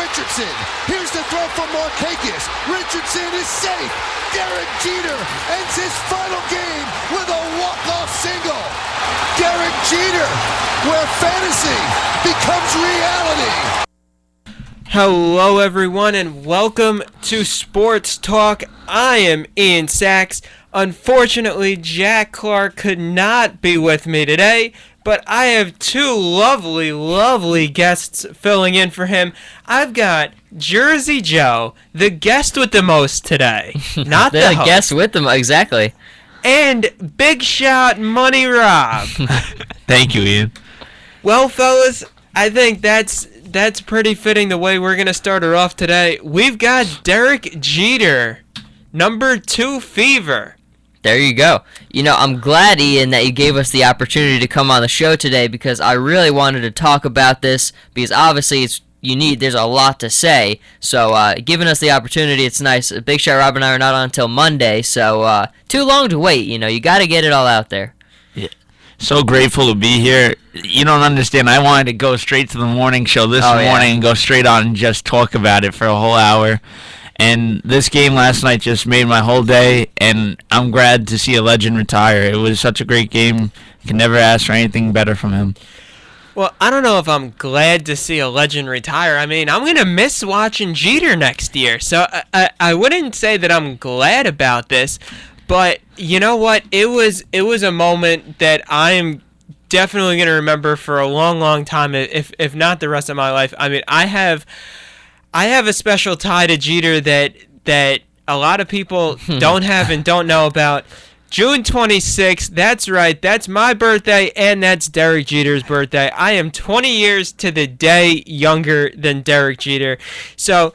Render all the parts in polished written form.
Richardson. Here's the throw from Markakis. Richardson is safe. Derek Jeter ends his final game with a walk-off single. Derek Jeter, where fantasy becomes reality. Hello everyone and welcome to Sports Talk. I am Ian Sachs. Unfortunately, Jack Clark could not be with me today, but I have two lovely guests filling in for him. I've got Jersey Joe, the guest with the most today, not the host. Guest with them, exactly. And Big Shot Money Rob. Thank you, Ian. Well, fellas, I think that's pretty fitting the way we're going to start her off today. We've got Derek Jeter, number 2 fever. There you go. You know, I'm glad, Ian, that you gave us the opportunity to come on the show today because I really wanted to talk about this because obviously there's a lot to say. So giving us the opportunity, it's nice. Big Shot Rob and I are not on until Monday, so too long to wait. You know, you got to get it all out there. Yeah. So grateful to be here. You don't understand. I wanted to go straight to the morning show this morning and go straight on and just talk about it for a whole hour. And this game last night just made my whole day, and I'm glad to see a legend retire. It was such a great game. Can never ask for anything better from him. Well, I don't know if I'm glad to see a legend retire. I mean, I'm going to miss watching Jeter next year. So I wouldn't say that I'm glad about this, but you know what? It was a moment that I'm definitely going to remember for a long time, if not the rest of my life. I mean, I have a special tie to Jeter that a lot of people don't have and don't know about. June 26th, that's right, that's my birthday, and that's Derek Jeter's birthday. I am 20 years to the day younger than Derek Jeter. So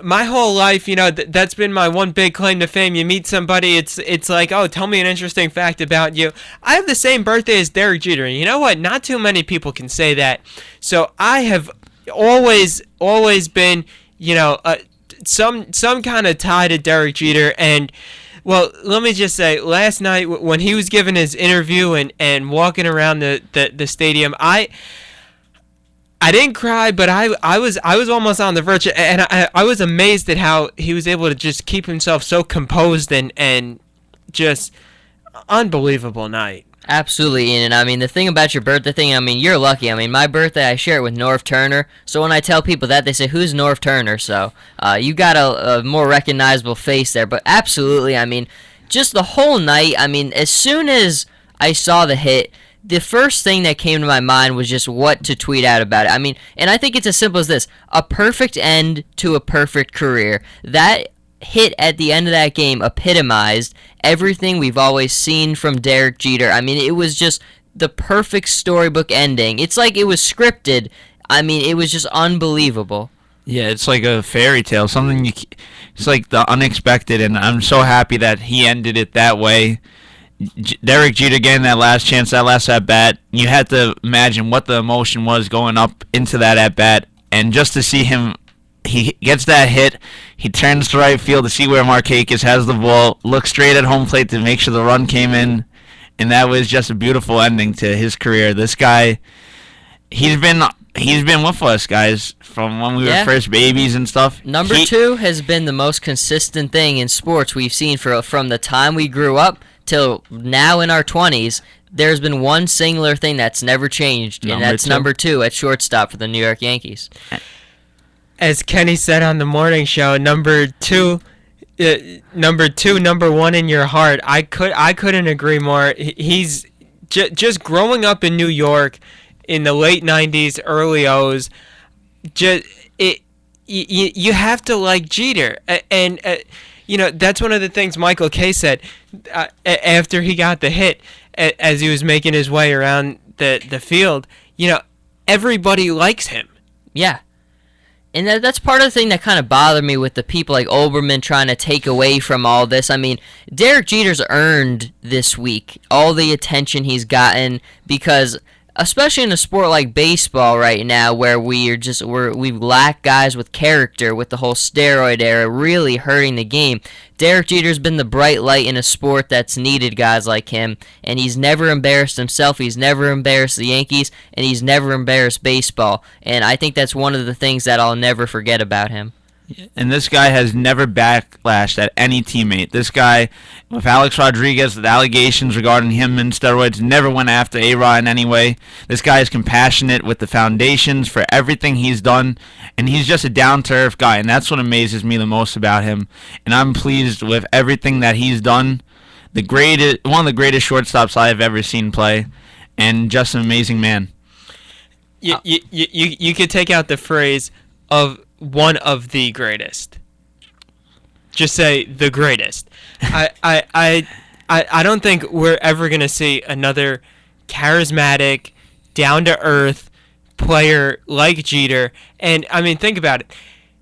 my whole life, you know, that's been my one big claim to fame. You meet somebody, it's like, oh, tell me an interesting fact about you. I have the same birthday as Derek Jeter, and you know what? Not too many people can say that. So I have always been, you know, some kind of tie to Derek Jeter. And well, let me just say, last night when he was giving his interview and walking around the stadium, I didn't cry, but I was almost on the verge, and I was amazed at how he was able to just keep himself so composed and just unbelievable night. Absolutely, Ian. And I mean, the thing about your birthday thing, I mean, you're lucky. I mean, my birthday, I share it with Norv Turner. So when I tell people that, they say, who's Norv Turner? So you got a more recognizable face there. But absolutely, I mean, just the whole night, I mean, as soon as I saw the hit, the first thing that came to my mind was just what to tweet out about it. I mean, and I think it's as simple as this. A perfect end to a perfect career. That hit at the end of that game epitomized everything we've always seen from Derek Jeter. I mean, it was just the perfect storybook ending. It's like it was scripted. I mean, it was just unbelievable. Yeah, it's like a fairy tale. It's like the unexpected, and I'm so happy that he ended it that way. Derek Jeter getting that last chance, that last at-bat, you had to imagine what the emotion was going up into that at-bat, and just to see him, he gets that hit, he turns to right field to see where Markakis has the ball, looks straight at home plate to make sure the run came in, and that was just a beautiful ending to his career. This guy, he's been with us, guys, from when we were first babies and stuff. Number 2 has been the most consistent thing in sports we've seen from the time we grew up till now in our 20s. There's been one singular thing that's never changed, and that's number 2 at shortstop for the New York Yankees. As Kenny said on the morning show, number 1 in your heart. I couldn't agree more. He's just growing up in New York in the late 90s, early O's. You have to like Jeter, and you know, that's one of the things Michael Kay said after he got the hit, as he was making his way around the field. You know, everybody likes him. Yeah. And that's part of the thing that kind of bothered me with the people like Olbermann trying to take away from all this. I mean, Derek Jeter's earned this week all the attention he's gotten because especially in a sport like baseball right now, where we lack guys with character, with the whole steroid era really hurting the game. Derek Jeter's been the bright light in a sport that's needed guys like him, and he's never embarrassed himself, he's never embarrassed the Yankees, and he's never embarrassed baseball. And I think that's one of the things that I'll never forget about him. And this guy has never backlashed at any teammate. This guy, with Alex Rodriguez, the allegations regarding him and steroids, never went after A-Rod in any way. This guy is compassionate with the foundations for everything he's done, and he's just a down-to-earth guy, and that's what amazes me the most about him. And I'm pleased with everything that he's done. One of the greatest shortstops I have ever seen play, and just an amazing man. You could take out the phrase of one of the greatest. Just say the greatest. I don't think we're ever gonna see another charismatic, down to earth player like Jeter. And I mean, think about it.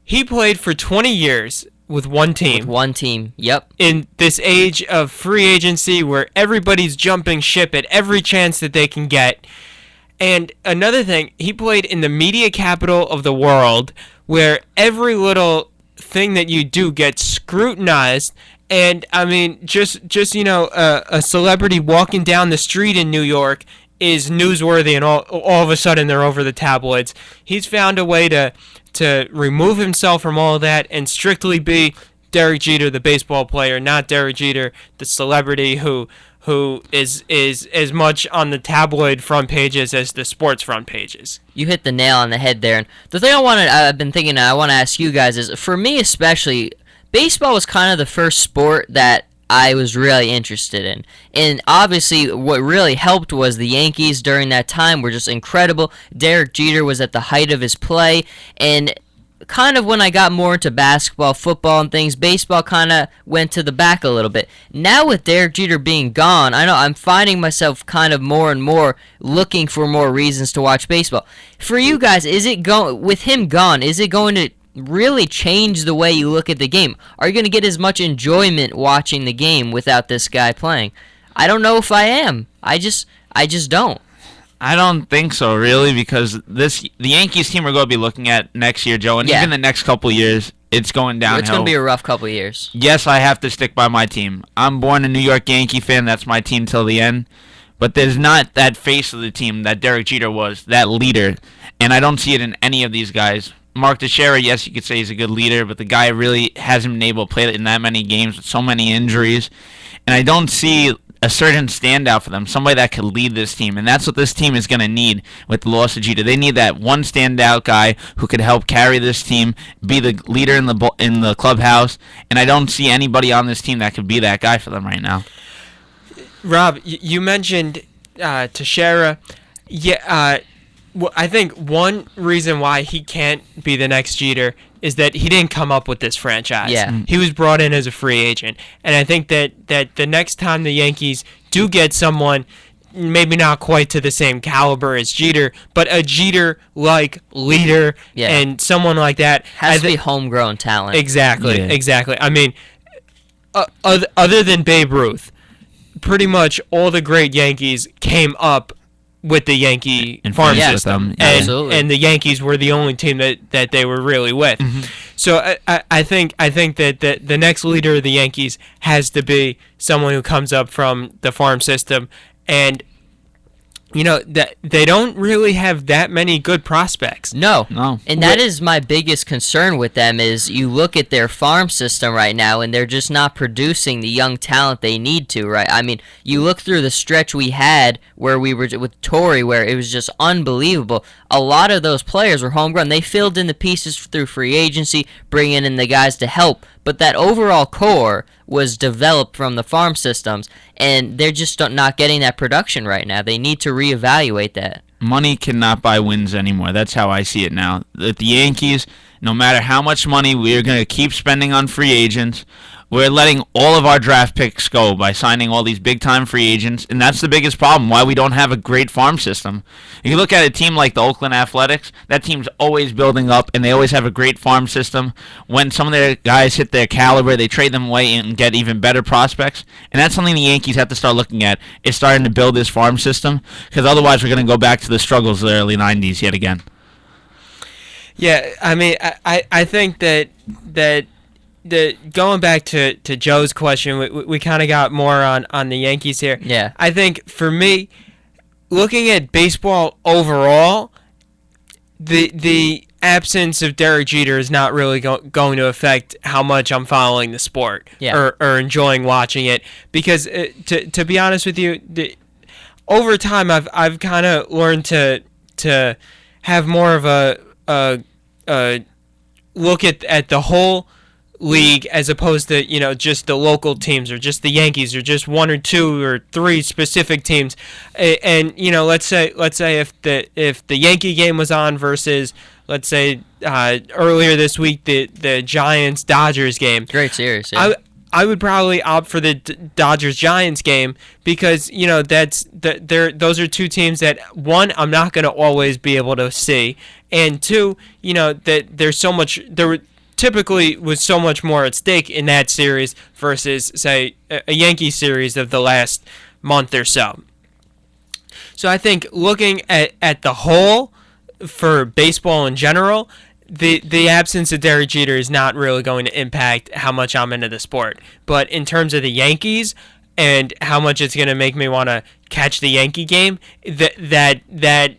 He played for 20 years with one team. With one team, yep. In this age of free agency where everybody's jumping ship at every chance that they can get. And another thing, he played in the media capital of the world, where every little thing that you do gets scrutinized. And I mean, just a celebrity walking down the street in New York is newsworthy, and all of a sudden they're over the tabloids. He's found a way to remove himself from all of that and strictly be Derek Jeter, the baseball player, not Derek Jeter, the celebrity who is as much on the tabloid front pages as the sports front pages. You hit the nail on the head there. And the thing I've been thinking I want to ask you guys is, for me especially, baseball was kind of the first sport that I was really interested in. And obviously what really helped was the Yankees during that time were just incredible. Derek Jeter was at the height of his play, and kind of when I got more into basketball, football, and things, baseball kind of went to the back a little bit. Now with Derek Jeter being gone, I know I'm finding myself kind of more and more looking for more reasons to watch baseball. For you guys, with him gone, is it going to really change the way you look at the game? Are you going to get as much enjoyment watching the game without this guy playing? I don't know if I am. I just don't. I don't think so, really, because the Yankees team we're going to be looking at next year, Joe, and even the next couple years, it's going downhill. It's going to be a rough couple years. Yes, I have to stick by my team. I'm born a New York Yankee fan. That's my team till the end. But there's not that face of the team that Derek Jeter was, that leader, and I don't see it in any of these guys. Mark Teixeira, yes, you could say he's a good leader, but the guy really hasn't been able to play in that many games with so many injuries, and I don't see a certain standout for them, somebody that could lead this team, and that's what this team is going to need with the loss of Jeter. They need that one standout guy who could help carry this team, be the leader in the clubhouse, and I don't see anybody on this team that could be that guy for them right now. Rob, you mentioned Teixeira. Yeah, well, I think one reason why he can't be the next Jeter is that he didn't come up with this franchise. Yeah. He was brought in as a free agent. And I think that the next time the Yankees do get someone, maybe not quite to the same caliber as Jeter, but a Jeter-like leader and someone like that. Has to be homegrown talent. Exactly. I mean, other than Babe Ruth, pretty much all the great Yankees came up with the Yankee farm system, and the Yankees were the only team that they were really with. Mm-hmm. So I think that the next leader of the Yankees has to be someone who comes up from the farm system, and that they don't really have that many good prospects. No. And that is my biggest concern with them is you look at their farm system right now and they're just not producing the young talent they need to, right? I mean, you look through the stretch we had where we were with Torrey where it was just unbelievable. A lot of those players were homegrown. They filled in the pieces through free agency, bringing in the guys to help. But that overall core was developed from the farm systems, and they're just not getting that production right now. They need to reevaluate that. Money cannot buy wins anymore. That's how I see it now. The Yankees, no matter how much money we're going to keep spending on free agents, we're letting all of our draft picks go by signing all these big-time free agents, and that's the biggest problem, why we don't have a great farm system. If you look at a team like the Oakland Athletics, that team's always building up, and they always have a great farm system. When some of their guys hit their caliber, they trade them away and get even better prospects, and that's something the Yankees have to start looking at, is starting to build this farm system, because otherwise we're going to go back to the struggles of the early 90s yet again. Yeah, I mean, I think that going back to Joe's question, we kind of got more on the Yankees here. Yeah. I think for me, looking at baseball overall, the absence of Derek Jeter is not really going to affect how much I'm following the sport or enjoying watching it. Because to be honest with you, over time I've kind of learned to have more of a look at the whole league as opposed to just the local teams or just the Yankees or just one or two or three specific teams. And let's say if the Yankee game was on versus, let's say, earlier this week the Giants Dodgers game. Great series. Yeah. I would probably opt for the Dodgers Giants game because those are two teams that, one, I'm not going to always be able to see, and two, that there typically was so much more at stake in that series versus, say, a Yankee series of the last month or so. So I think looking at the whole for baseball in general, the absence of Derek Jeter is not really going to impact how much I'm into the sport. But in terms of the Yankees and how much it's going to make me want to catch the Yankee game, that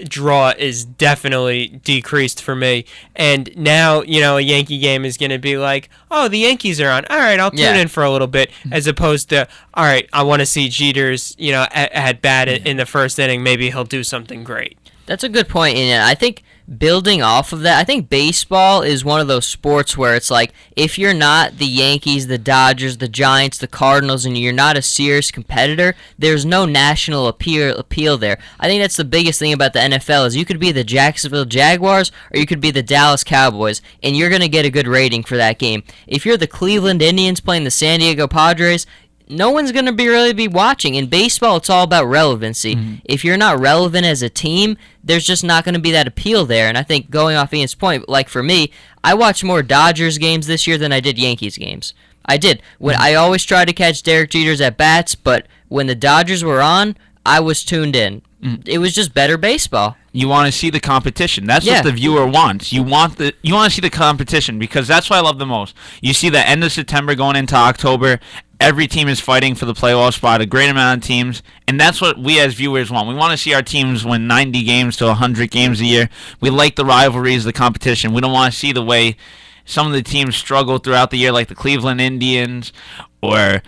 draw is definitely decreased for me. And now, a Yankee game is going to be like, oh, the Yankees are on. All right, I'll tune in for a little bit, as opposed to, all right, I want to see Jeter's, at bat in the first inning. Maybe he'll do something great. That's a good point, and I think building off of that, I think baseball is one of those sports where it's like, if you're not the Yankees, the Dodgers, the Giants, the Cardinals, and you're not a serious competitor, there's no national appeal there. I think that's the biggest thing about the NFL is you could be the Jacksonville Jaguars or you could be the Dallas Cowboys, and you're going to get a good rating for that game. If you're the Cleveland Indians playing the San Diego Padres, no one's going to really be watching. In baseball, it's all about relevancy. Mm-hmm. If you're not relevant as a team, there's just not going to be that appeal there. And I think going off Ian's point, like for me, I watched more Dodgers games this year than I did Yankees games. I did. I always tried to catch Derek Jeter's at-bats, but when the Dodgers were on, I was tuned in. Mm-hmm. It was just better baseball. You want to see the competition. That's what the viewer wants. You want to see the competition because that's what I love the most. You see the end of September going into October. Every team is fighting for the playoff spot, a great amount of teams, and that's what we as viewers want. We want to see our teams win 90 games to 100 games a year. We like the rivalries, the competition. We don't want to see the way some of the teams struggle throughout the year, like the Cleveland Indians or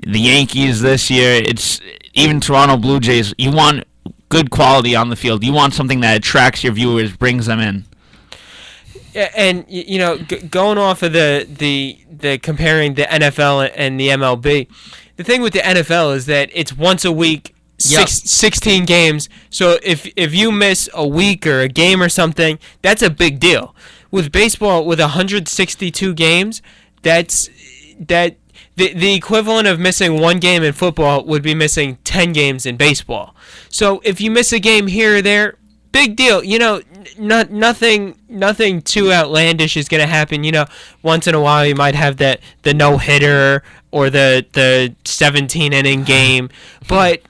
the Yankees this year. It's even Toronto Blue Jays. You want good quality on the field. You want something that attracts your viewers, brings them in. And going off of the comparing the NFL and the MLB, the thing with the NFL is that it's once a week, 16 games. So if you miss a week or a game or something, that's a big deal. With baseball, with 162 games, that's the equivalent of missing one game in football would be missing 10 games in baseball. So if you miss a game here or there, big deal. Nothing too outlandish is going to happen. Once in a while you might have the no-hitter or the 17-inning game. But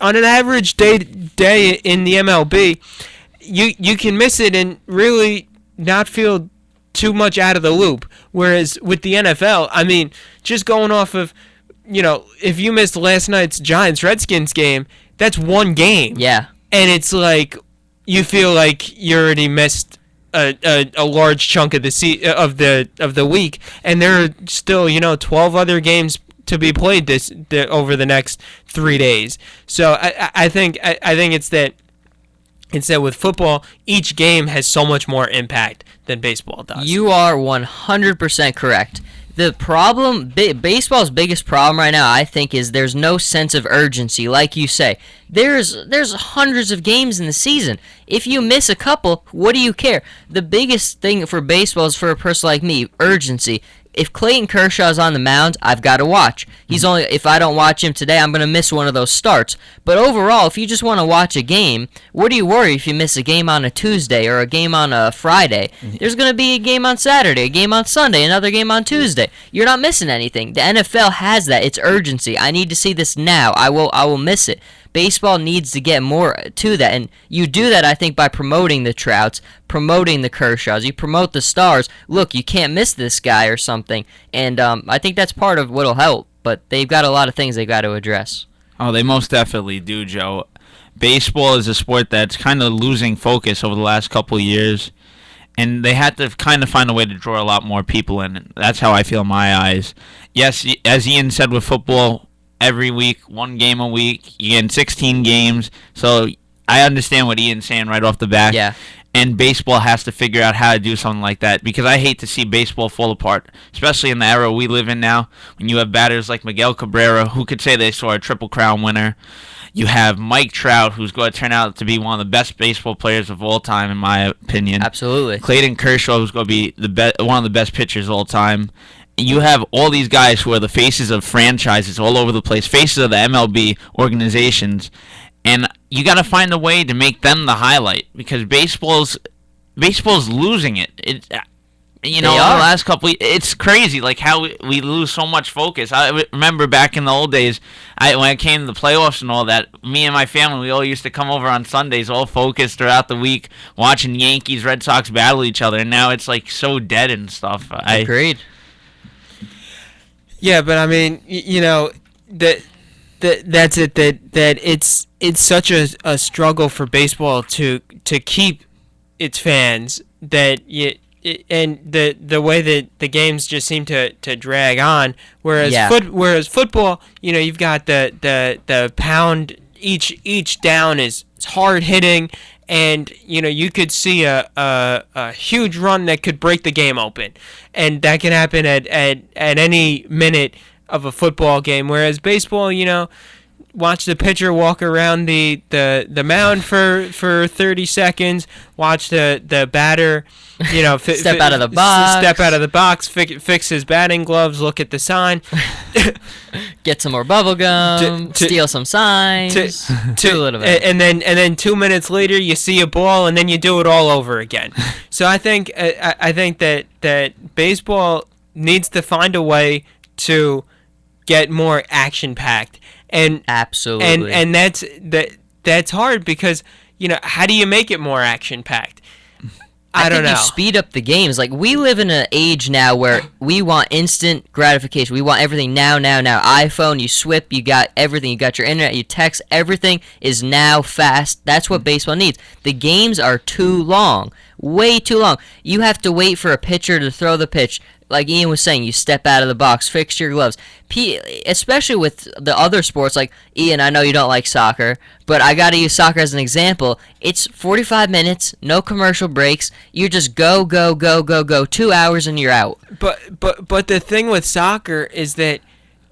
on an average day in the MLB, you can miss it and really not feel too much out of the loop. Whereas with the NFL, I mean, just going off of, if you missed last night's Giants-Redskins game, that's one game. Yeah. And it's like you feel like you already missed a large chunk of the week, and there are still 12 other games to be played over the next 3 days. So I think it's that with football, each game has so much more impact than baseball does. You are 100% correct. The problem, baseball's biggest problem right now, I think, is there's no sense of urgency. Like you say, there's hundreds of games in the season. If you miss a couple, what do you care? The biggest thing for baseball is, for a person like me, urgency. If Clayton Kershaw's on the mound, I've got to watch. If I don't watch him today, I'm going to miss one of those starts. But overall, if you just want to watch a game, what do you worry if you miss a game on a Tuesday or a game on a Friday? There's going to be a game on Saturday, a game on Sunday, another game on Tuesday. You're not missing anything. The NFL has that. It's urgency. I need to see this now. I will miss it. Baseball needs to get more to that, and you do that, I think, by promoting the Trouts, promoting the Kershaws. You promote the stars. Look, you can't miss this guy or something, and I think that's part of what'll help, but they've got a lot of things they've got to address. Oh, they most definitely do, Joe. Baseball is a sport that's kind of losing focus over the last couple of years, and they had to kind of find a way to draw a lot more people in. That's how I feel in my eyes. Yes, as Ian said with football, every week, one game a week, you get in 16 games, so I understand what Ian's saying right off the bat. Yeah. And baseball has to figure out how to do something like that, because I hate to see baseball fall apart, especially in the era we live in now, when you have batters like Miguel Cabrera, who could say they saw a Triple Crown winner. You have Mike Trout, who's going to turn out to be one of the best baseball players of all time, in my opinion. Absolutely. Clayton Kershaw, who's going to be one of the best pitchers of all time. You have all these guys who are the faces of franchises all over the place, faces of the MLB organizations, and you got to find a way to make them the highlight, because baseball's losing it. The last couple, it's crazy, like how we lose so much focus. I remember back in the old days, when it came to the playoffs and all that, me and my family, we all used to come over on Sundays, all focused throughout the week, watching Yankees, Red Sox battle each other, and now it's like so dead and stuff. Agreed. Yeah, but I mean, that's it. That it's such a struggle for baseball to keep its fans, and the way that the games just seem to drag on. Whereas whereas football, you've got the pound, each down is hard hitting. And you could see a huge run that could break the game open, and that can happen at any minute of a football game. Whereas baseball, watch the pitcher walk around the mound for 30 seconds, watch the batter, step out of the box, fix his batting gloves, look at the sign, get some more bubble gum, steal some signs, do a little bit, and then 2 minutes later you see a ball, and then you do it all over again. So I think that baseball needs to find a way to get more action packed. And absolutely, and that's hard, because how do you make it more action packed? I don't know. You speed up the games. Like, we live in an age now where we want instant gratification. We want everything now. iPhone, you swipe, you got everything. You got your internet, you text. Everything is now fast. That's what baseball needs. The games are too long, way too long. You have to wait for a pitcher to throw the pitch. Like Ian was saying, you step out of the box, fix your gloves. Especially with the other sports, like, Ian, I know you don't like soccer, but I got to use soccer as an example. It's 45 minutes, no commercial breaks. You just go, 2 hours and you're out. But the thing with soccer is that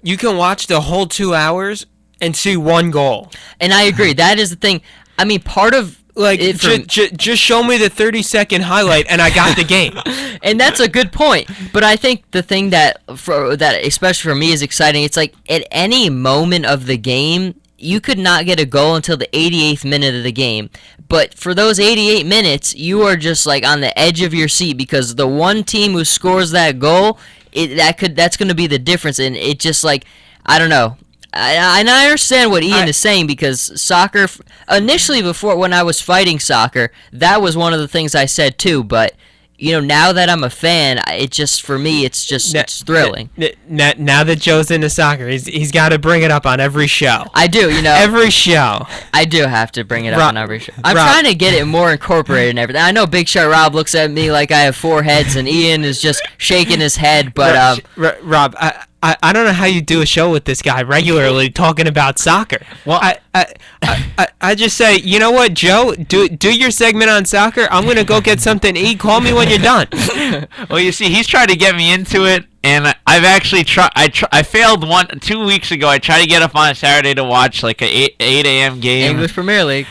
you can watch the whole 2 hours and see one goal. And I agree. That is the thing. I mean, part of... Like, just show me the 30-second highlight, and I got the game. And that's a good point. But I think the thing that especially for me, is exciting, it's like, at any moment of the game, you could not get a goal until the 88th minute of the game. But for those 88 minutes, you are just, like, on the edge of your seat, because the one team who scores that goal, that's going to be the difference. And it just, like, I don't know. I understand what Ian is saying, because soccer, initially, before, when I was fighting soccer, that was one of the things I said too, but now that I'm a fan, it just, for me, it's thrilling. Now that Joe's into soccer, he's got to bring it up on every show. I do, every show. I do have to bring it up on every show. I'm trying to get it more incorporated and everything. I know Big Shot Rob looks at me like I have 4 heads, and Ian is just shaking his head, but Rob, I don't know how you do a show with this guy regularly talking about soccer. Well, I just say, you know what, Joe, do your segment on soccer. I'm gonna go get something to eat. Call me when you're done. Well, you see, he's trying to get me into it, and I I've actually tried. I failed 2 weeks ago. I tried to get up on a Saturday to watch like a 8 a.m. game. English Premier League.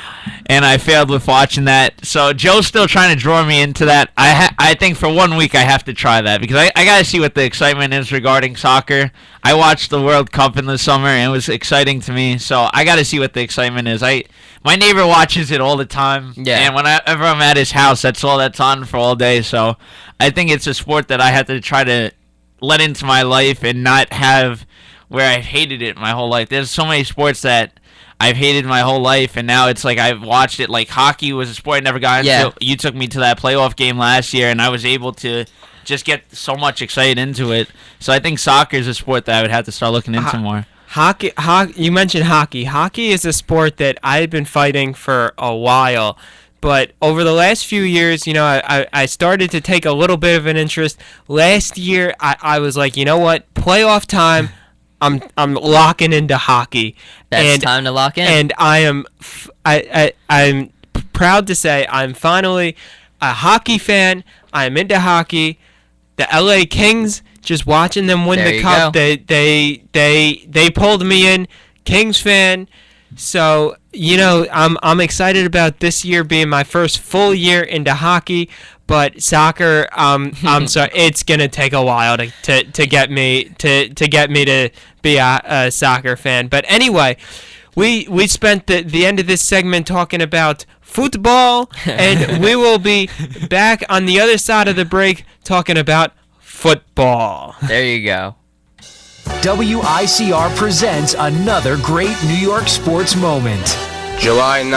And I failed with watching that. So Joe's still trying to draw me into that. I think for 1 week I have to try that because I got to see what the excitement is regarding soccer. I watched the World Cup in the summer and it was exciting to me. So I got to see what the excitement is. My neighbor watches it all the time. Yeah. And whenever I'm at his house, that's all that's on for all day. So I think it's a sport that I have to try to let into my life and not have where I've hated it my whole life. There's so many sports that I've hated my whole life, and now it's like I've watched it. Like hockey was a sport I never got into. Yeah. You took me to that playoff game last year, and I was able to just get so much excited into it. So I think soccer is a sport that I would have to start looking into more. Hockey. You mentioned hockey. Hockey is a sport that I've been fighting for a while. But over the last few years, I started to take a little bit of an interest. Last year, I was like, you know what? Playoff time, I'm locking into hockey. That's time to lock in. And I'm proud to say I'm finally a hockey fan. I'm into hockey. The LA Kings, just watching them win There the you cup, go. they pulled me in. Kings fan. So, I'm excited about this year being my first full year into hockey, but soccer, I'm sorry, it's gonna take a while to get me to be a soccer fan. But anyway, we spent the end of this segment talking about football, and we will be back on the other side of the break talking about football. There you go. WICR presents another great New York sports moment. July